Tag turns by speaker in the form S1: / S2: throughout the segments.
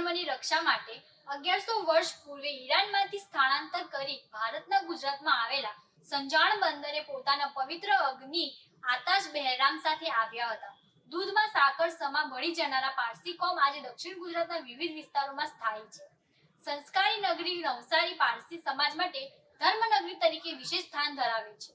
S1: ધર્મની રક્ષા માટે 1100 વર્ષ પૂર્વે ઈરાનમાંથી સ્થળાંતર કરી ભારતના ગુજરાતમાં આવેલા સંજાણ બંદરે પોતાના પવિત્ર અગ્નિ આતાશ બહેરામ સાથે આવ્યા હતા. દૂધમાં સાકર સમા ભળી જનારા પારસી કોમ આજે દક્ષિણ ગુજરાતના વિવિધ વિસ્તારોમાં સ્થાયી છે. સંસ્કારી નગરી નવસારી પારસી સમાજ માટે ધર્મનગરી તરીકે વિશેષ સ્થાન ધરાવે છે.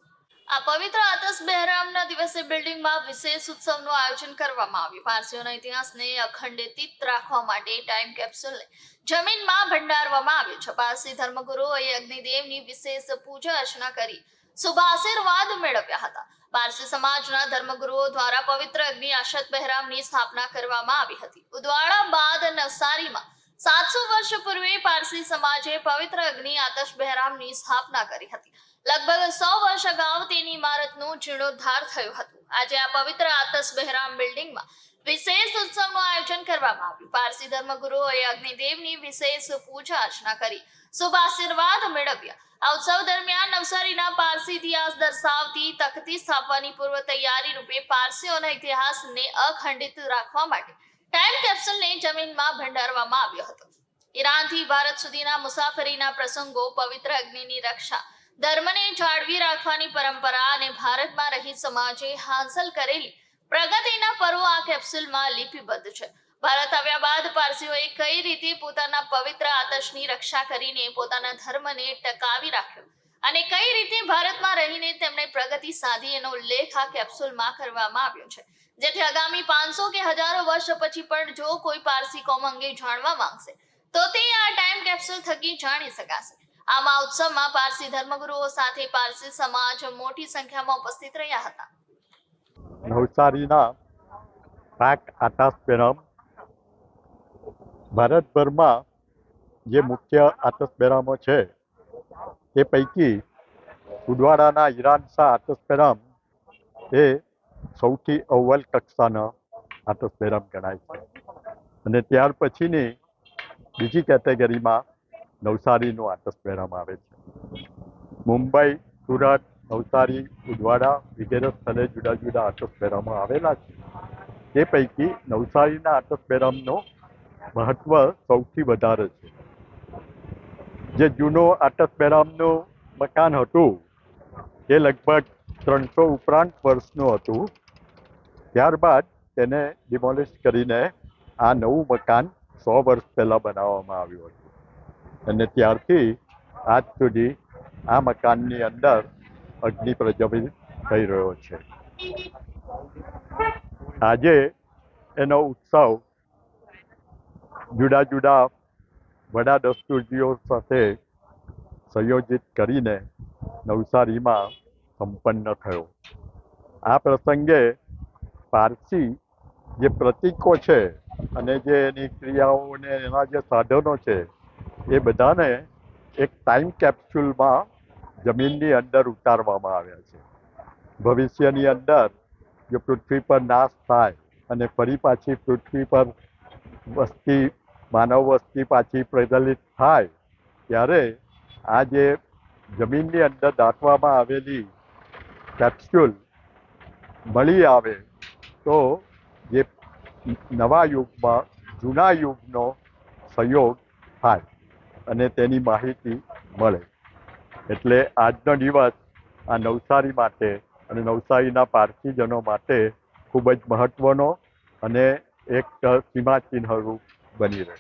S2: આ પવિત્ર આતશ બહેરામના દિવસે બિલ્ડિંગમાં વિશેષ ઉત્સવનું આયોજન કરવામાં આવ્યું. પારસીઓના ઇતિહાસને અખંડિત રાખવા માટે ટાઈમ કેપ્સ્યુલને જમીનમાં ભંડારવામાં આવ્યું છે. પારસી ધર્મગુરુઓએ અગ્નિદેવની વિશેષ પૂજા અર્ચના કરી શુભ આશીર્વાદ મેળવ્યા હતા. પારસી સમાજના ધર્મગુરુઓ દ્વારા પવિત્ર અગ્નિ આતશ બહેરામની સ્થાપના કરવામાં આવી હતી. ઉદવાડા બાદ નવસારીમાં 700 વર્ષ પૂર્વે પારસી સમાજે પવિત્ર અગ્નિ આતશ બહેરામની સ્થાપના કરી હતી. લગભગ 100 વર્ષ અગાઉ તેની ઇમારતનું જીર્ણોદ્ધાર થયું હતું. આજે આ પવિત્ર આતશ બહેરામ બિલ્ડિંગમાં વિશેષ ઉત્સવનું આયોજન કરવામાં આવ્યું. પારસી ધર્મગુરુઓએ અગ્નિદેવની વિશેષ પૂજા અર્ચના કરી શુભ આશીર્વાદ મેળવ્યા. આ ઉત્સવ દરમિયાન નવસારીના પારસી ઇતિહાસ દર્શાવતી તકતી સ્થાપવાની પૂર્વ તૈયારી રૂપે પારસીઓના ઇતિહાસને અખંડિત રાખવા માટે ટાઈમ કેપ્સ્યુલને જમીનમાં ભંડારવામાં આવ્યો હતો. ઈરાનથી ભારત સુધીના મુસાફરીના પ્રસંગો, પવિત્ર અગ્નિની રક્ષા, ધર્મને જાળવી રાખવાની પરંપરા અને ભારતમાં રહી સમાજે હાંસલ કરેલી પ્રગતિના પર્વો આ કેપ્સ્યુલમાં લિપિબદ્ધ છે. ભારત આવ્યા બાદ પારસીઓએ કઈ રીતે પોતાના પવિત્ર આતશની રક્ષા કરીને પોતાના ધર્મને ટકાવી રાખ્યો અને કઈ રીતે ભારતમાં રહીને તેમણે પ્રગતિ સાધી એનો ઉલ્લેખ આ કેપ્સ્યુલમાં કરવામાં આવ્યો છે, જેથી આગામી 500 કે હજારો વર્ષ પછી પણ જો કોઈ પારસી કોમ અંગે જાણવા માંગશે તો તે આ ટાઈમ કેપ્સ્યુલ થકી જાણી શકાશે. આમાં ઉત્સવમાં પારસી ધર્મગુરુઓ સાથે પારસી સમાજ મોટી સંખ્યામાં ઉપસ્થિત રહ્યા હતા.
S3: નવસારીના પાક આતશ બહેરામ ભારતભરમાં જે મુખ્ય આતશ બહેરામો છે તે પૈકી ઉદવાડાના ઈરાનશાહ આતશ બહેરામ એ સૌથી અવ્વલ કક્ષાના આતશ બહેરામ ગણાય છે. અને ત્યાર પછીની બીજી કેટેગરીમાં નવસારીનું આતશ બહેરામ આવે છે. મુંબઈ, સુરત, નવસારી, ઉદવાડા વગેરે સ્થળે જુદા જુદા આતશ બહેરામો આવેલા છે. તે પૈકી નવસારીના આતશ બહેરામનું મહત્વ સૌથી વધારે છે. જે જૂનો આતશ બહેરામનું મકાન હતું તે લગભગ 300 ઉપરાંત વર્ષનું હતું. ત્યારબાદ તેને ડિમોલિશ કરીને આ નવું મકાન 100 વર્ષ પહેલાં બનાવવામાં આવ્યું હતું. અને ત્યારથી આજ સુધી આ મકાનની અંદર અગ્નિ પ્રજ્વલિત થઈ રહ્યો છે. આજે એનો ઉત્સવ જુદા જુદા વડા દસ્તુરજીઓ સાથે સંયોજિત કરીને નવસારીમાં સંપન્ન થયો. આ પ્રસંગે પારસી જે પ્રતીકો છે અને જે એની ક્રિયાઓ અને એના જે સાધનો છે એ બધાને એક ટાઈમ કેપ્સ્યુલમાં જમીનની અંદર ઉતારવામાં આવ્યા છે. ભવિષ્યની અંદર જો પૃથ્વી પર નાશ થાય અને ફરી પાછી પૃથ્વી પર માનવ વસ્તી પાછી પ્રજ્વલિત થાય ત્યારે આ જે જમીનની અંદર દાટવામાં આવેલી કેપ્સ્યુલ મળી આવે તો જે નવા યુગમાં જૂના યુગનો સહયોગ થાય અને તેની માહિતી મળે. એટલે આજનો દિવસ આ નવસારી માટે અને નવસારીના પારસીજનો માટે ખૂબ જ મહત્ત્વનો અને એક સીમાચિહ્નરૂપ બની રહે.